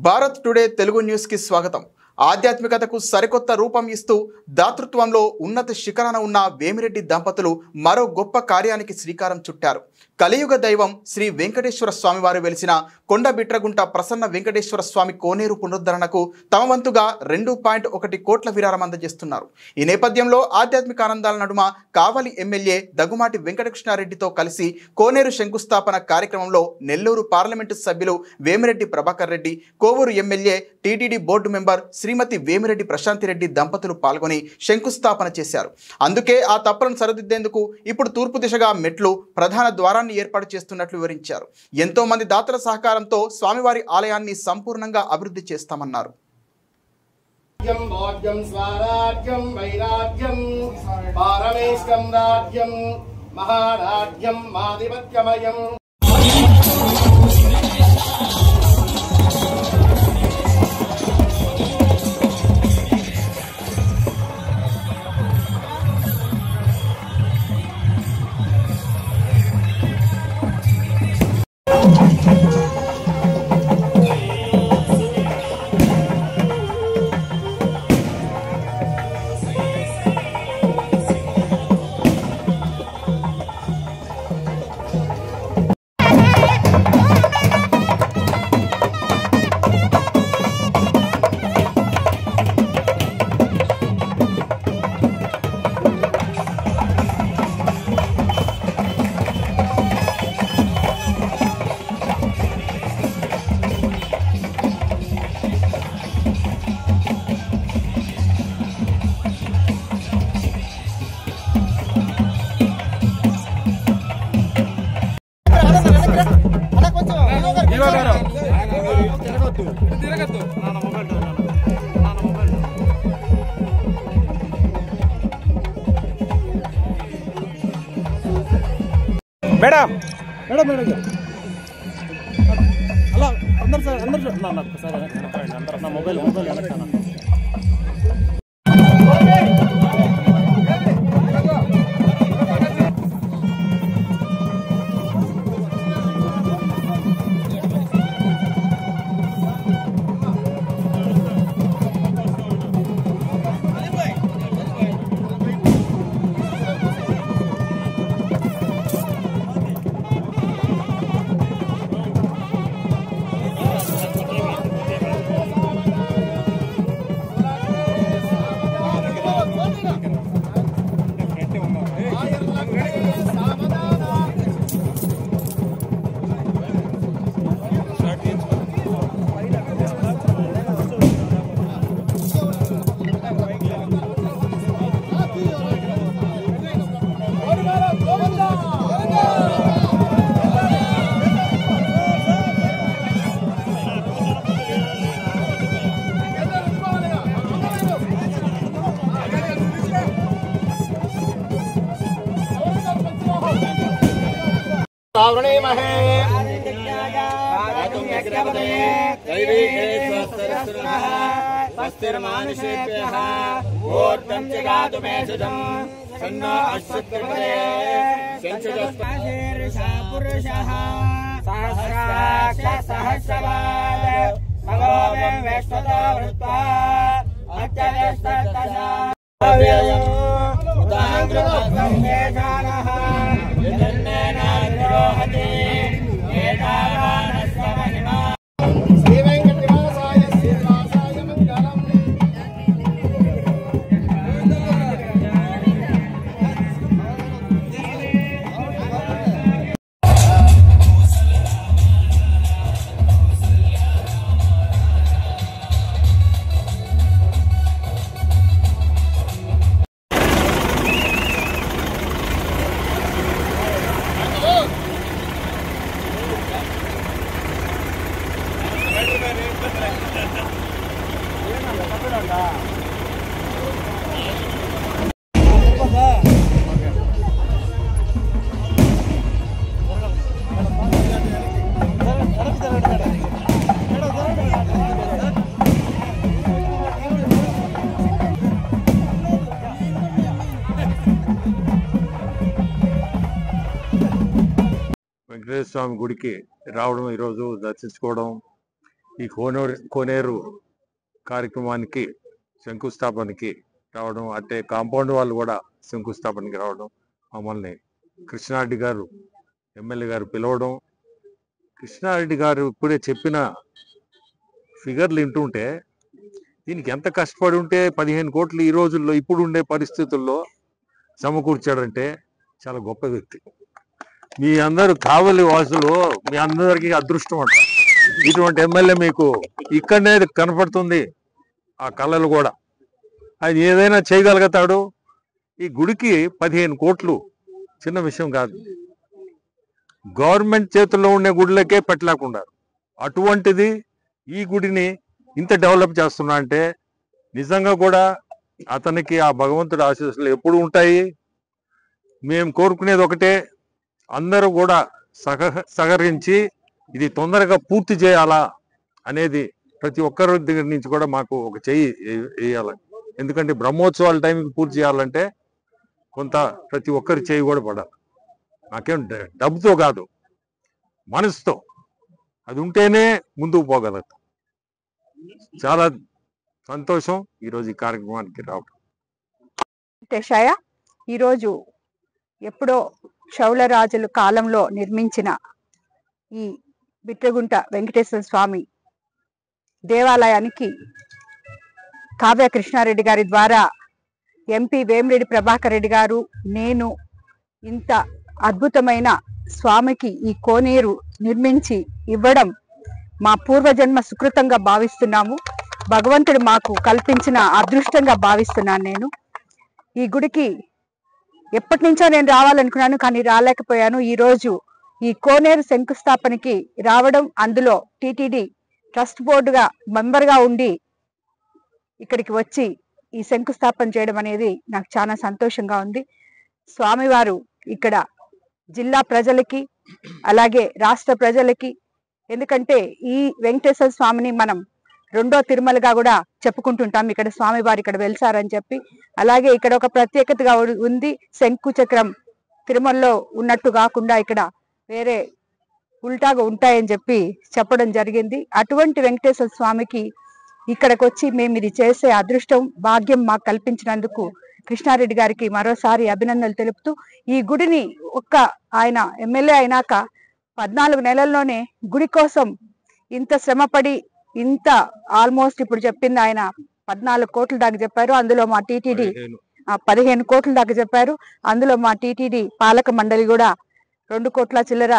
Bharat today Telugu news కి స్వాగతం. ఆధ్యాత్మికతకు సరికొత్త రూపం ఇస్తూ దాతృత్వంలో ఉన్నత శిఖరాన ఉన్న వేమిరెడ్డి దంపతులు మరో గొప్ప కార్యానికి శ్రీకారం చుట్టారు. కలియుగ దైవం శ్రీ వెంకటేశ్వర స్వామి వారు వెలిసిన కొండ బిట్రగుంట ప్రసన్న వెంకటేశ్వర స్వామి కోనేరు పునరుద్ధరణకు తమ వంతుగా 2.1 కోట్ల విరాళం అందజేస్తున్నారు. ఈ నేపథ్యంలో ఆధ్యాత్మిక ఆనందాల నడుమ కావలి ఎమ్మెల్యే దగ్గుమాటి వెంకటకృష్ణారెడ్డితో కలిసి కోనేరు శంకుస్థాపన కార్యక్రమంలో నెల్లూరు పార్లమెంటు సభ్యులు Vemireddy Prabhakar Reddy, Kovur MLA TTD board member Srimati Vemireddy Prashanti Reddy దంపతులు పాల్గొని శంకుస్థాపన చేశారు. అందుకే ఆ తప్పులను సరిదిద్దేందుకు ఇప్పుడు తూర్పు దిశగా మెట్లు, ప్రధాన ద్వారాన్ని ఏర్పాటు చేస్తున్నట్లు వివరించారు. ఎంతో మంది దాతల సహకారంతో స్వామివారి ఆలయాన్ని సంపూర్ణంగా అభివృద్ధి చేస్తామన్నారు. మేడం మేడం మేడం అలా అందరు సార్ అందరు సార్ అందరు నా మొబైల్ వెంకటేశ్వర స్వామి గుడికి రావడం, ఈరోజు దర్శించుకోవడం ఈ కోనేరు కార్యక్రమానికి శంకుస్థాపనకి రావడం, అంటే కాంపౌండ్ వాళ్ళు కూడా శంకుస్థాపనకి రావడం, మమ్మల్ని కృష్ణారెడ్డి గారు ఎమ్మెల్యే గారు పిలవడం, కృష్ణారెడ్డి గారు ఇప్పుడే చెప్పిన ఫిగర్లు వింటుంటే దీనికి ఎంత కష్టపడి ఉంటే 15 కోట్లు ఈ రోజుల్లో ఇప్పుడు ఉండే పరిస్థితుల్లో సమకూర్చాడంటే చాలా గొప్ప వ్యక్తి. మీ అందరూ కావలి వాసులు, మీ అందరికీ అదృష్టం అంట. ఇటువంటి ఎమ్మెల్యే మీకు ఇక్కడనే కనపడుతుంది. ఆ కళలు కూడా ఆయన ఏదైనా చేయగలుగుతాడు. ఈ గుడికి 15 కోట్లు చిన్న విషయం కాదు. గవర్నమెంట్ చేతుల్లో ఉండే గుడిలకే పెట్టలేకుండా అటువంటిది ఈ గుడిని ఇంత డెవలప్ చేస్తున్నా అంటే నిజంగా కూడా అతనికి ఆ భగవంతుడి ఆశీస్సులు ఎప్పుడు ఉంటాయి. మేము కోరుకునేది ఒకటే, అందరూ కూడా సహకరించి ఇది తొందరగా పూర్తి చేయాలా అనేది ప్రతి ఒక్కరి దగ్గర నుంచి కూడా మాకు ఒక చెయ్యి వేయాలి. ఎందుకంటే బ్రహ్మోత్సవాల టైంకి పూర్తి చేయాలంటే కొంత ప్రతి ఒక్కరి చేయి కూడా పడాలి. నాకేం డబ్బుతో కాదు, మనసుతో అది ఉంటేనే ముందుకు పోగలుగుతాం. చాలా సంతోషం ఈరోజు ఈ కార్యక్రమానికి రావడం. శేషయ్య, ఈరోజు ఎప్పుడో చౌళరాజుల కాలంలో నిర్మించిన ఈ బిట్రగుంట వెంకటేశ్వర స్వామి దేవాలయానికి కావ్య కృష్ణారెడ్డి గారి ద్వారా ఎంపీ వేమిరెడ్డి ప్రభాకర్ రెడ్డి గారు, నేను ఇంత అద్భుతమైన స్వామికి ఈ కోనేరు నిర్మించి ఇవ్వడం మా పూర్వజన్మ సుకృతంగా భావిస్తున్నాము. భగవంతుడు మాకు కల్పించిన అదృష్టంగా భావిస్తున్నాను. నేను ఈ గుడికి ఎప్పటి నుంచో నేను రావాలనుకున్నాను, కానీ రాలేకపోయాను. ఈరోజు ఈ కోనేరు శంకుస్థాపనకి రావడం, అందులో టీటీడీ ట్రస్ట్ బోర్డుగా మెంబర్గా ఉండి ఇక్కడికి వచ్చి ఈ శంకుస్థాపన చేయడం అనేది నాకు చాలా సంతోషంగా ఉంది. స్వామివారు ఇక్కడ జిల్లా ప్రజలకి అలాగే రాష్ట్ర ప్రజలకి, ఎందుకంటే ఈ వెంకటేశ్వర స్వామిని మనం రెండో తిరుమలగా కూడా చెప్పుకుంటుంటాం. ఇక్కడ స్వామివారు ఇక్కడ వెలిసారని చెప్పి, అలాగే ఇక్కడ ఒక ప్రత్యేకతగా ఉంది. శంకు చక్రం తిరుమలలో ఉన్నట్టు కాకుండా ఇక్కడ వేరే ఉల్టాగా ఉంటాయని చెప్పి చెప్పడం జరిగింది. అటువంటి వెంకటేశ్వర స్వామికి ఇక్కడికి వచ్చి మేము ఇది చేసే అదృష్టం భాగ్యం మాకు కల్పించినందుకు కృష్ణారెడ్డి గారికి మరోసారి అభినందనలు తెలుపుతూ, ఈ గుడిని ఆయన ఎమ్మెల్యే అయినాక 14 నెలల్లోనే గుడి కోసం ఇంత శ్రమపడి ఇంత ఆల్మోస్ట్ ఇప్పుడు చెప్పింది ఆయన 14 కోట్ల దాకా చెప్పారు. అందులో మా టీటీడీ 15 కోట్ల దాకా చెప్పారు. అందులో మా టీటీడీ పాలక మండలి కూడా 2 కోట్ల చిల్లర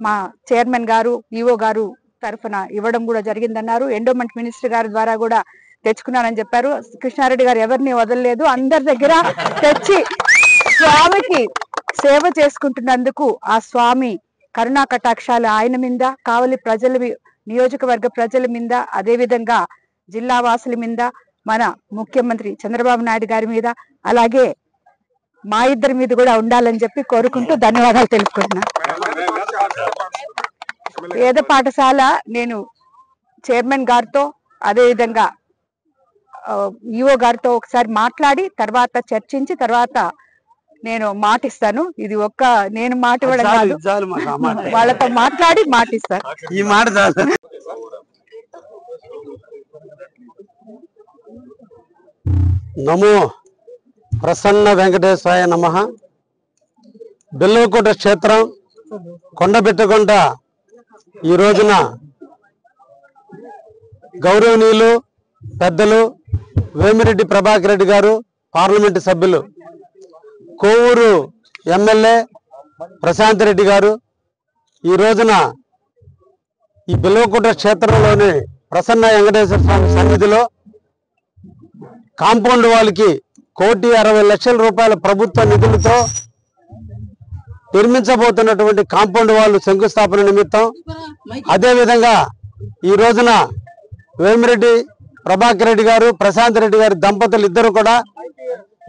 మా చైర్మన్ గారు, ఈఓ గారు తరఫున ఇవ్వడం కూడా జరిగిందన్నారు. ఎండోమెంట్ మినిస్టర్ గారి ద్వారా కూడా తెచ్చుకున్నానని చెప్పారు. కృష్ణారెడ్డి గారు ఎవరిని వదలలేదు, అందరి దగ్గర తెచ్చి స్వామికి సేవ చేసుకుంటున్నందుకు ఆ స్వామి కరుణా కటాక్షాలు ఆయన మీద, కావలి ప్రజల నియోజకవర్గ ప్రజల మీద, అదేవిధంగా జిల్లా వాసుల మీద, మన ముఖ్యమంత్రి చంద్రబాబు నాయుడు గారి మీద, అలాగే మా ఇద్దరి మీద కూడా ఉండాలని చెప్పి కోరుకుంటూ ధన్యవాదాలు తెలుపుకుంటున్నాను. వేద పాఠశాల నేను చైర్మన్ గారితో అదేవిధంగా ఈఓ గారితో ఒకసారి మాట్లాడి తర్వాత చర్చించి తర్వాత నేను మాటిస్తాను. ఇది నేను మాట ఇవ్వడం కాదు, వాళ్ళతో మాట్లాడి మాటిస్తాను. ఈ మాట నమో ప్రసన్న వెంకటేశ్వరాయ నమః. బెల్లవకోట క్షేత్రం కొండబెట్టకొండ ఈ రోజున గౌరవనీయులు పెద్దలు వేమిరెడ్డి ప్రభాకర్ రెడ్డి గారు, పార్లమెంటు సభ్యులు, కోవూరు ఎమ్మెల్యే ప్రశాంత్ రెడ్డి గారు ఈ రోజున ఈ బెల్లవకోట క్షేత్రంలోని ప్రసన్న వెంకటేశ్వర స్వామి సన్నిధిలో కాంపౌండ్ వాళ్ళకి 1,60,00,000 రూపాయల ప్రభుత్వ నిధులతో నిర్మించబోతున్నటువంటి కాంపౌండ్ వాళ్ళు శంకుస్థాపన నిమిత్తం, అదేవిధంగా ఈ రోజున వేమిరెడ్డి ప్రభాకర్ రెడ్డి గారు, ప్రశాంత్ రెడ్డి గారి దంపతులు ఇద్దరు కూడా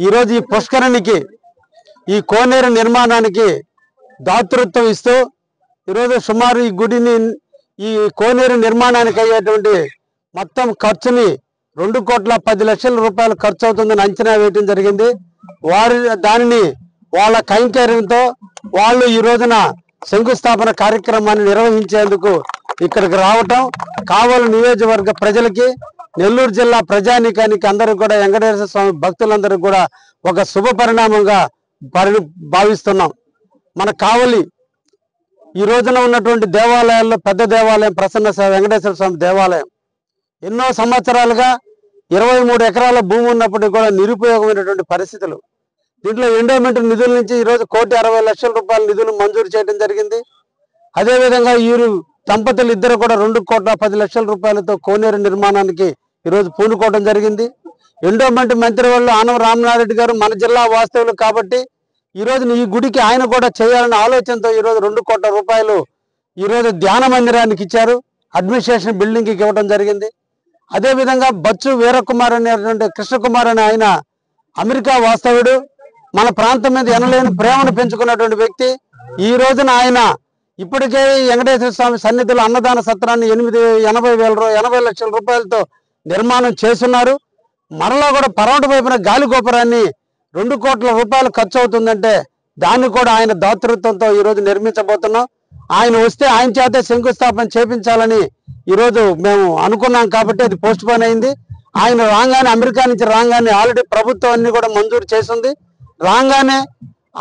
ఈరోజు ఈ పుష్కరిణికి, ఈ కోనేరు నిర్మాణానికి దాతృత్వం ఇస్తూ ఈరోజు సుమారు ఈ గుడిని, ఈ కోనేరు నిర్మాణానికి అయ్యేటువంటి మొత్తం ఖర్చుని 2,10,00,000 రూపాయలు ఖర్చు అవుతుందని అంచనా వేయడం జరిగింది. దానిని వాళ్ళ కైంకర్యంతో వాళ్ళు ఈ రోజున శంకుస్థాపన కార్యక్రమాన్ని నిర్వహించేందుకు ఇక్కడికి రావటం కావలి నియోజకవర్గ ప్రజలకి, నెల్లూరు జిల్లా ప్రజానీకానికి అందరూ కూడా వెంకటేశ్వర స్వామి భక్తులందరూ కూడా ఒక శుభ పరిణామంగా భావిస్తున్నాం. మన కావలి ఈ రోజున ఉన్నటువంటి దేవాలయాల్లో పెద్ద దేవాలయం ప్రసన్న వెంకటేశ్వర స్వామి దేవాలయం. ఎన్నో సంవత్సరాలుగా 23 ఎకరాల భూమి ఉన్నప్పటికీ కూడా నిరుపయోగమైనటువంటి పరిస్థితులు. దీంట్లో ఎండోమెంట్ నిధుల నుంచి ఈరోజు 1,60,00,000 రూపాయల నిధులు మంజూరు చేయడం జరిగింది. అదేవిధంగా వీరు దంపతులు ఇద్దరు కూడా 2,10,00,000 రూపాయలతో కోనేరు నిర్మాణానికి ఈరోజు పూనుకోవడం జరిగింది. ఎండోమెంట్ మంత్రి వాళ్ళు ఆనం రామనారెడ్డి గారు మన జిల్లా వాస్తవులు కాబట్టి ఈరోజు ఈ గుడికి ఆయన కూడా చేయాలనే ఆలోచనతో ఈరోజు 2 కోట్ల రూపాయలు ఈరోజు ధ్యాన మందిరానికి ఇచ్చారు. అడ్మినిస్ట్రేషన్ బిల్డింగ్కి ఇవ్వడం జరిగింది. అదేవిధంగా బచ్చు వీరకుమార్ అనేటువంటి కృష్ణకుమార్ అనే ఆయన అమెరికా వాస్తవుడు, మన ప్రాంతం మీద ఎనలేని ప్రేమను పెంచుకున్నటువంటి వ్యక్తి. ఈ రోజున ఆయన ఇప్పటికే వెంకటేశ్వర స్వామి సన్నిధిలో అన్నదాన సత్రాన్ని 80 లక్షల రూపాయలతో నిర్మాణం చేస్తున్నారు. మరలా కూడా పరవట వైపున గాలి గోపురాన్ని 2 కోట్ల రూపాయలు ఖర్చు అవుతుందంటే దాన్ని కూడా ఆయన దాతృత్వంతో ఈరోజు నిర్మించబోతున్నాం. ఆయన వస్తే ఆయన చేతే శంకుస్థాపన చేపించాలని ఈరోజు మేము అనుకున్నాం కాబట్టి అది పోస్ట్ పోన్ అయింది. ఆయన రాగానే, అమెరికా నుంచి రాగానే ఆల్రెడీ ప్రభుత్వం అన్ని కూడా మంజూరు చేసింది. రాగానే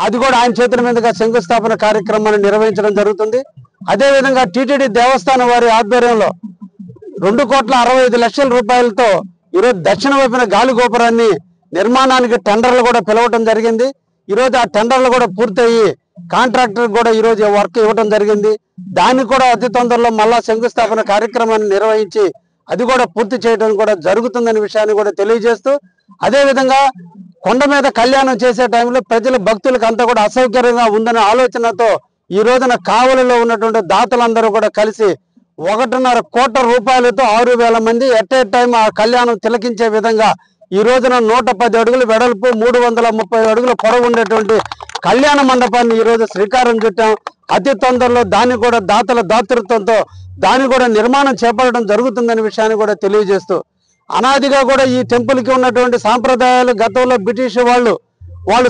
అది కూడా ఆయన చేతుల మీదుగా శంకుస్థాపన కార్యక్రమాన్ని నిర్వహించడం జరుగుతుంది. అదేవిధంగా టీటీడీ దేవస్థానం వారి ఆధ్వర్యంలో 2,65,00,000 రూపాయలతో ఈరోజు దక్షిణ వైపున గాలి గోపురాన్ని నిర్మాణానికి టెండర్లు కూడా పిలవటం జరిగింది. ఈరోజు ఆ టెండర్లు కూడా పూర్తయ్యి కాంట్రాక్టర్ కూడా ఈరోజు వర్క్ ఇవ్వడం జరిగింది. దాన్ని కూడా అతి తొందరలో మళ్ళా శంకుస్థాపన కార్యక్రమాన్ని నిర్వహించి అది కూడా పూర్తి చేయడం కూడా జరుగుతుందనే విషయాన్ని కూడా తెలియజేస్తూ, అదేవిధంగా కొండ మీద కళ్యాణం చేసే టైంలో ప్రజల భక్తులకు అంతా కూడా అసౌకర్యంగా ఉందనే ఆలోచనతో ఈ రోజున కావలిలో ఉన్నటువంటి దాతలందరూ కూడా కలిసి 1.5 కోట్ల రూపాయలతో 6,000 మంది ఎట్ ఏ టైం ఆ కళ్యాణం తిలకించే విధంగా ఈ రోజున 110 అడుగులు వెడల్పు 330 అడుగుల పొడవు ఉండేటువంటి కళ్యాణ మండపాన్ని ఈ రోజు శ్రీకారం చుట్టాం. అతి తొందరలో దాన్ని కూడా దాతల దాతృత్వంతో దాన్ని కూడా నిర్మాణం చేపట్టడం జరుగుతుందనే విషయాన్ని కూడా తెలియజేస్తూ, అనాదిగా కూడా ఈ టెంపుల్కి ఉన్నటువంటి సాంప్రదాయాలు గతంలో బ్రిటిష్ వాళ్ళు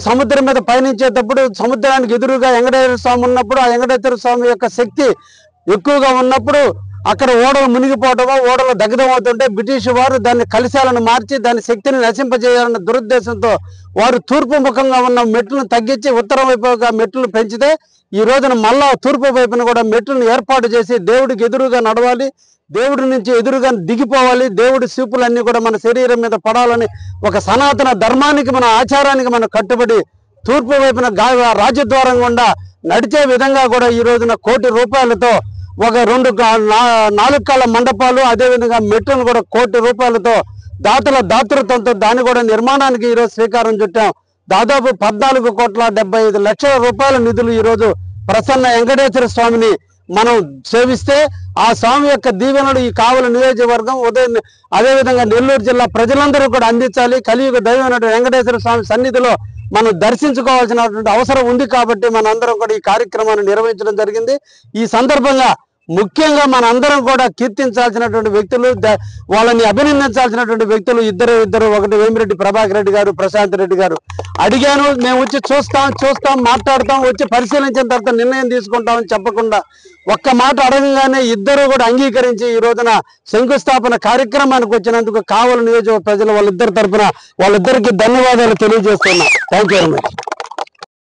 సముద్రం మీద పయనించేటప్పుడు సముద్రానికి ఎదురుగా వెంకటేశ్వర స్వామి ఉన్నప్పుడు, ఆ వెంకటేశ్వర స్వామి యొక్క శక్తి ఎక్కువగా ఉన్నప్పుడు అక్కడ ఓడలు మునిగిపోవటమో ఓడలు దగ్ధం అవుతుంటే బ్రిటిష్ వారు దాన్ని కలశాలను మార్చి దాని శక్తిని నశింపజేయాలన్న దురుద్దేశంతో వారు తూర్పు ముఖంగా ఉన్న మెట్లను తగ్గించి ఉత్తరం వైపుగా మెట్లు పెంచితే ఈ రోజున మళ్ళా తూర్పు వైపున కూడా మెట్లను ఏర్పాటు చేసి దేవుడికి ఎదురుగా నడవాలి, దేవుడి నుంచి ఎదురుగా దిగిపోవాలి, దేవుడి చూపులన్నీ కూడా మన శరీరం మీద పడాలని ఒక సనాతన ధర్మానికి, మన ఆచారానికి మనం కట్టుబడి తూర్పు వైపున రాజద్వారం గుండా నడిచే విధంగా కూడా ఈ రోజున 1 కోటి రూపాయలతో ఒక 4 కాళ్ళ మండపాలు, అదేవిధంగా మెట్లను కూడా 1 కోటి రూపాయలతో దాతల దాతృత్వంతో దాన్ని కూడా నిర్మాణానికి ఈరోజు శ్రీకారం చుట్టాం. దాదాపు 14,75,00,000 రూపాయల నిధులు ఈరోజు ప్రసన్న వెంకటేశ్వర స్వామిని మనం సేవిస్తే ఆ స్వామి యొక్క దీవెనలు ఈ కావలి నియోజకవర్గం అదేవిధంగా నెల్లూరు జిల్లా ప్రజలందరూ కూడా అందించాలి. కలియుగ దైవమైన వెంకటేశ్వర స్వామి సన్నిధిలో మనం దర్శించుకోవాల్సినటువంటి అవసరం ఉంది కాబట్టి మనందరం కూడా ఈ కార్యక్రమాన్ని నిర్వహించడం జరిగింది. ఈ సందర్భంగా ముఖ్యంగా మనందరం కూడా కీర్తించాల్సినటువంటి వ్యక్తులు, వాళ్ళని అభినందించాల్సినటువంటి వ్యక్తులు ఇద్దరు. ఒకటి వేమిరెడ్డి ప్రభాకర్ రెడ్డి గారు, ప్రశాంత్ రెడ్డి గారు. అడిగాను, మేము వచ్చి చూస్తాం, మాట్లాడతాం, వచ్చి పరిశీలించిన తర్వాత నిర్ణయం తీసుకుంటామని చెప్పకుండా ఒక్క మాట అడగగానే ఇద్దరు కూడా అంగీకరించి ఈ రోజున శంకుస్థాపన కార్యక్రమానికి వచ్చినందుకు కావలి నియోజకవర్గ ప్రజలు వాళ్ళిద్దరి తరఫున వాళ్ళిద్దరికి ధన్యవాదాలు తెలియజేస్తున్నా. Thank you very much.